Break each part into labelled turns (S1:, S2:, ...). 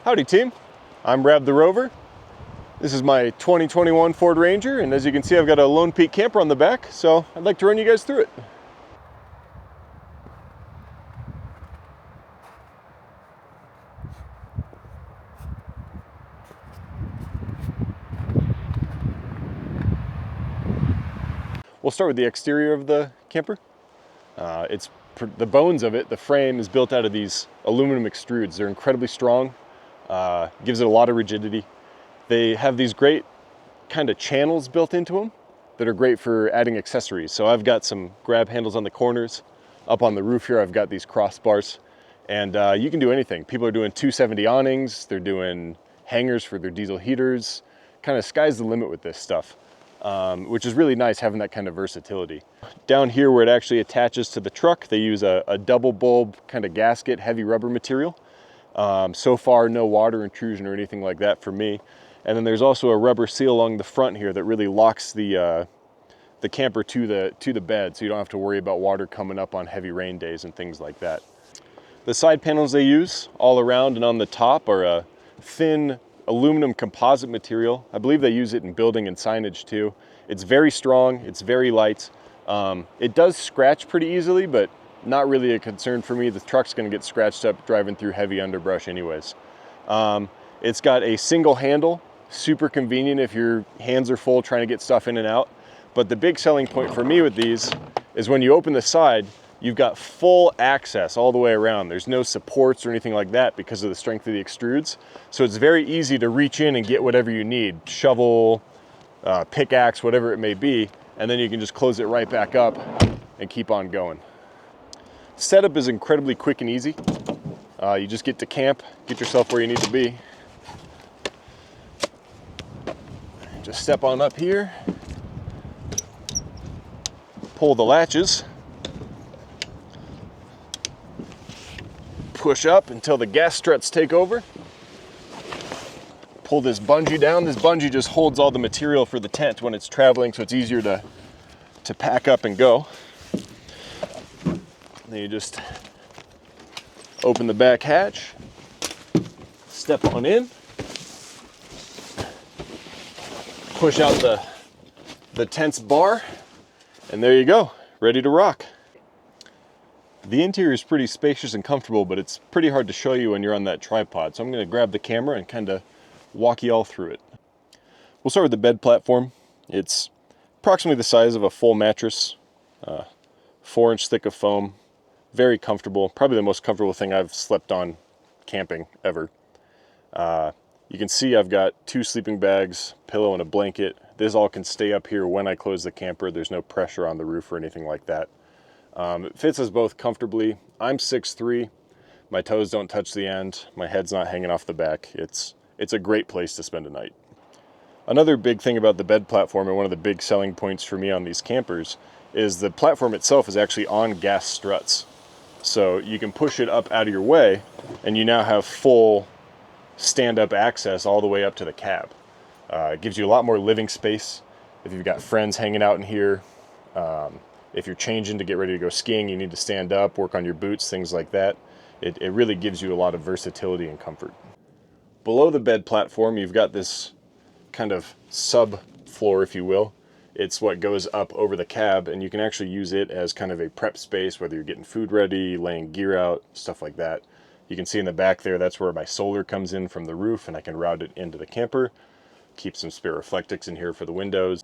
S1: Howdy team, I'm Rab the Rover. This is my 2021 Ford Ranger, and as you can see I've got a Lone Peak camper on the back, so I'd like to run you guys through it. We'll start with the exterior of the camper. The bones of it, the frame, is built out of these aluminum extrudes. They're incredibly strong, gives it a lot of rigidity. They have these great kind of channels built into them that are great for adding accessories. So I've got some grab handles on the corners. Up on the roof here I've got these crossbars, and you can do anything. People are doing 270 awnings, they're doing hangers for their diesel heaters. Kind of sky's the limit with this stuff. Which is really nice having that kind of versatility. Down here where it actually attaches to the truck, they use a double bulb kind of gasket, heavy rubber material. So far, no water intrusion or anything like that for me. And then there's also a rubber seal along the front here that really locks the camper to the bed, so you don't have to worry about water coming up on heavy rain days and things like that. The side panels they use all around and on the top are a thin aluminum composite material. I believe they use it in building and signage too. It's very strong, it's very light. It does scratch pretty easily, but not really a concern for me. The truck's gonna get scratched up driving through heavy underbrush anyways. It's got a single handle, super convenient if your hands are full trying to get stuff in and out. But the big selling point for me with these is when you open the side, you've got full access all the way around. There's no supports or anything like that because of the strength of the extrudes. So it's very easy to reach in and get whatever you need, shovel, pickaxe, whatever it may be, and then you can just close it right back up and keep on going. Setup is incredibly quick and easy. You just get to camp, get yourself where you need to be. Just step on up here, pull the latches, push up until the gas struts take over. Pull this bungee down. This bungee just holds all the material for the tent when it's traveling, so it's easier to pack up and go. Then you just open the back hatch, step on in, push out the tent's bar, and there you go, ready to rock. The interior is pretty spacious and comfortable, but it's pretty hard to show you when you're on that tripod. So I'm going to grab the camera and kind of walk you all through it. We'll start with the bed platform. It's approximately the size of a full mattress, 4-inch thick of foam, very comfortable, probably the most comfortable thing I've slept on camping ever. You can see I've got 2 sleeping bags, pillow, and a blanket. This all can stay up here when I close the camper. There's no pressure on the roof or anything like that. It fits us both comfortably. I'm 6'3", my toes don't touch the end, my head's not hanging off the back. It's a great place to spend a night. Another big thing about the bed platform, and one of the big selling points for me on these campers, is the platform itself is actually on gas struts. So you can push it up out of your way, and you now have full stand-up access all the way up to the cab. It gives you a lot more living space. If you've got friends hanging out in here, if you're changing to get ready to go skiing, you need to stand up, work on your boots, things like that. It really gives you a lot of versatility and comfort. Below the bed platform, you've got this kind of sub-floor, if you will. It's what goes up over the cab, and you can actually use it as kind of a prep space, whether you're getting food ready, laying gear out, stuff like that. You can see in the back there, that's where my solar comes in from the roof, and I can route it into the camper. Keep some spare reflectix in here for the windows.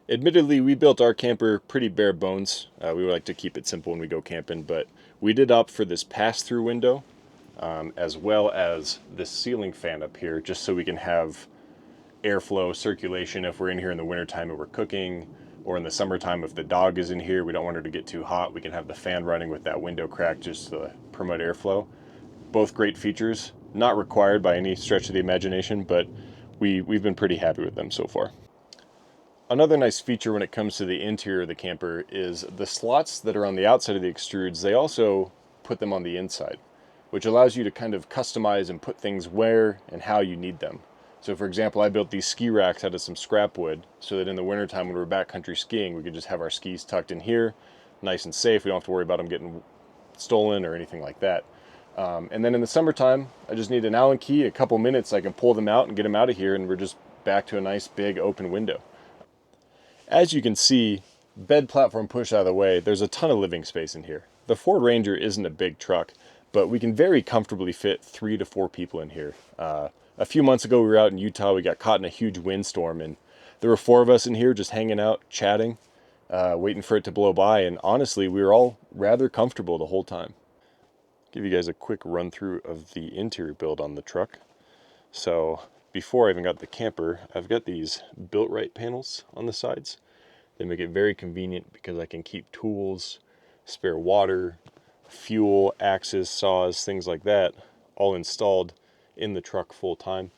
S1: Admittedly, we built our camper pretty bare bones. We like to keep it simple when we go camping, but we did opt for this pass-through window, as well as this ceiling fan up here, just so we can have airflow, circulation if we're in here in the wintertime and we're cooking, or in the summertime if the dog is in here, we don't want her to get too hot. We can have the fan running with that window crack just to promote airflow. Both great features, not required by any stretch of the imagination, but we've been pretty happy with them so far. Another nice feature when it comes to the interior of the camper is the slots that are on the outside of the extrudes, they also put them on the inside, which allows you to kind of customize and put things where and how you need them. So for example, I built these ski racks out of some scrap wood so that in the wintertime when we're backcountry skiing, we could just have our skis tucked in here, nice and safe. We don't have to worry about them getting stolen or anything like that. And then in the summertime, I just need an Allen key, a couple minutes, I can pull them out and get them out of here, and we're just back to a nice big open window. As you can see, bed platform push out of the way, there's a ton of living space in here. The Ford Ranger isn't a big truck, but we can very comfortably fit 3 to 4 people in here. A few months ago, we were out in Utah, we got caught in a huge windstorm, and there were 4 of us in here just hanging out, chatting, waiting for it to blow by, and honestly, we were all rather comfortable the whole time. Give you guys a quick run through of the interior build on the truck. So before I even got the camper, I've got these built right panels on the sides. They make it very convenient because I can keep tools, spare water, fuel, axes, saws, things like that, all installed in the truck full time.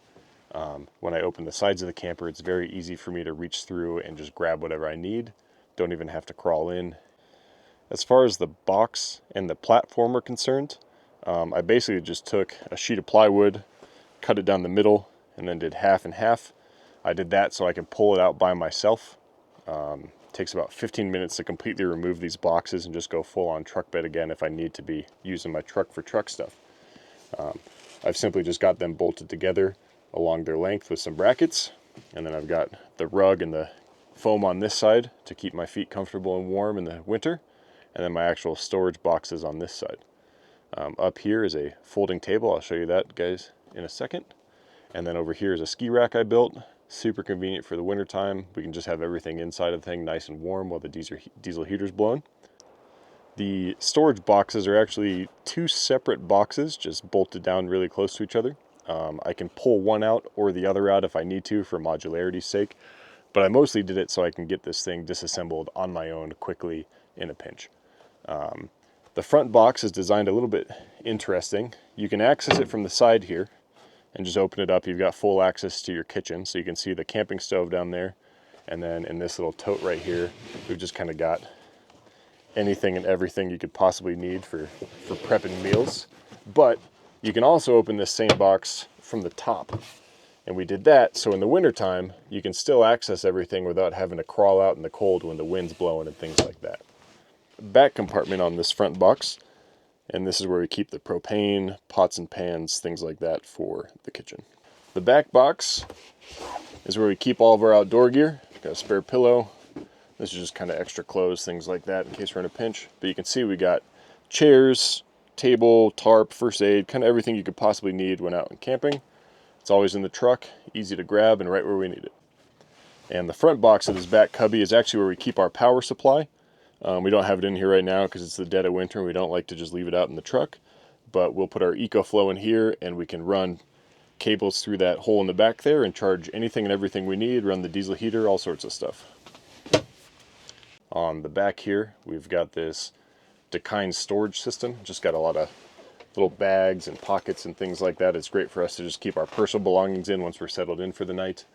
S1: When I open the sides of the camper, it's very easy for me to reach through and just grab whatever I need. Don't even have to crawl in. As far as the box and the platform are concerned, I basically just took a sheet of plywood, cut it down the middle, and then did half and half. I did that so I can pull it out by myself. Takes about 15 minutes to completely remove these boxes and just go full on truck bed again if I need to be using my truck for truck stuff. I've simply just got them bolted together along their length with some brackets, and then I've got the rug and the foam on this side to keep my feet comfortable and warm in the winter, and then my actual storage boxes on this side. Up here is a folding table. I'll show you that, guys, in a second. And then over here is a ski rack I built. Super convenient for the winter time. We can just have everything inside of the thing nice and warm while the diesel heater's blowing. The storage boxes are actually 2 separate boxes just bolted down really close to each other. I can pull one out or the other out if I need to for modularity's sake, but I mostly did it so I can get this thing disassembled on my own quickly in a pinch. The front box is designed a little bit interesting. You can access it from the side here and just open it up. You've got full access to your kitchen, so you can see the camping stove down there. And then in this little tote right here, we've just kind of got anything and everything you could possibly need for prepping meals. But you can also open this same box from the top. And we did that so in the wintertime, you can still access everything without having to crawl out in the cold when the wind's blowing and things like that. Back compartment on this front box, and this is where we keep the propane, pots and pans, things like that for the kitchen. The back box is where we keep all of our outdoor gear. Got a spare pillow. This is just kind of extra clothes, things like that in case we're in a pinch. But you can see we got chairs, table, tarp, first aid, kind of everything you could possibly need when out and camping. It's always in the truck, easy to grab and right where we need it. And the front box of this back cubby is actually where we keep our power supply. We don't have it in here right now because it's the dead of winter and we don't like to just leave it out in the truck. But we'll put our EcoFlow in here and we can run cables through that hole in the back there and charge anything and everything we need, run the diesel heater, all sorts of stuff. On the back here, we've got this Dakine storage system. Just got a lot of little bags and pockets and things like that. It's great for us to just keep our personal belongings in once we're settled in for the night.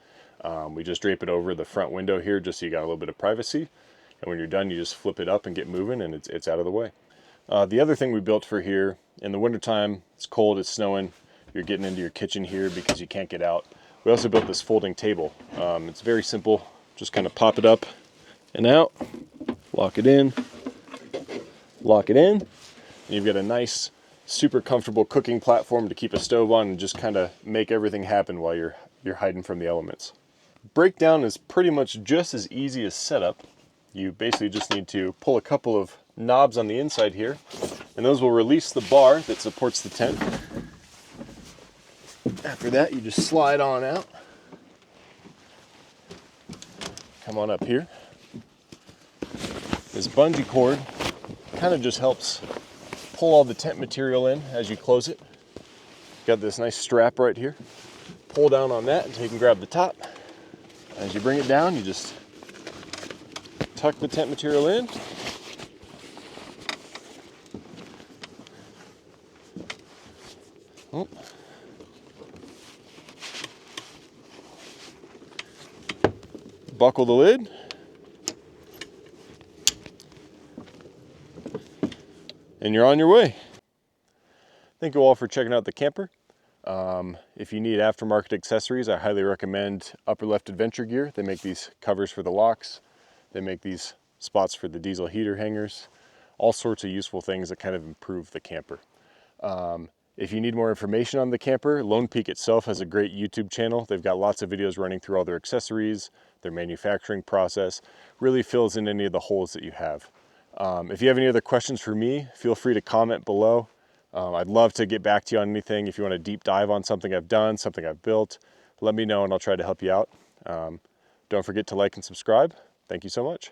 S1: We just drape it over the front window here just so you got a little bit of privacy. And when you're done, you just flip it up and get moving, and it's out of the way. The other thing we built for here, in the wintertime, it's cold, it's snowing, you're getting into your kitchen here because you can't get out. We also built this folding table. It's very simple. Just kind of pop it up and out, lock it in, and you've got a nice, super comfortable cooking platform to keep a stove on and just kind of make everything happen while you're hiding from the elements. Breakdown is pretty much just as easy as setup. You basically just need to pull a couple of knobs on the inside here, and those will release the bar that supports the tent. After that, you just slide on out. Come on up here. This bungee cord kind of just helps pull all the tent material in as you close it. Got this nice strap right here. Pull down on that until you can grab the top. As you bring it down, you just tuck the tent material in. Oh. Buckle the lid. And you're on your way. Thank you all for checking out the camper. If you need aftermarket accessories, I highly recommend Upper Left Adventure Gear. They make these covers for the locks. They make these spots for the diesel heater hangers. All sorts of useful things that kind of improve the camper. If you need more information on the camper, Lone Peak itself has a great YouTube channel. They've got lots of videos running through all their accessories, their manufacturing process, really fills in any of the holes that you have. If you have any other questions for me, feel free to comment below. I'd love to get back to you on anything. If you want to deep dive on something I've done, something I've built, let me know and I'll try to help you out. Don't forget to like and subscribe. Thank you so much.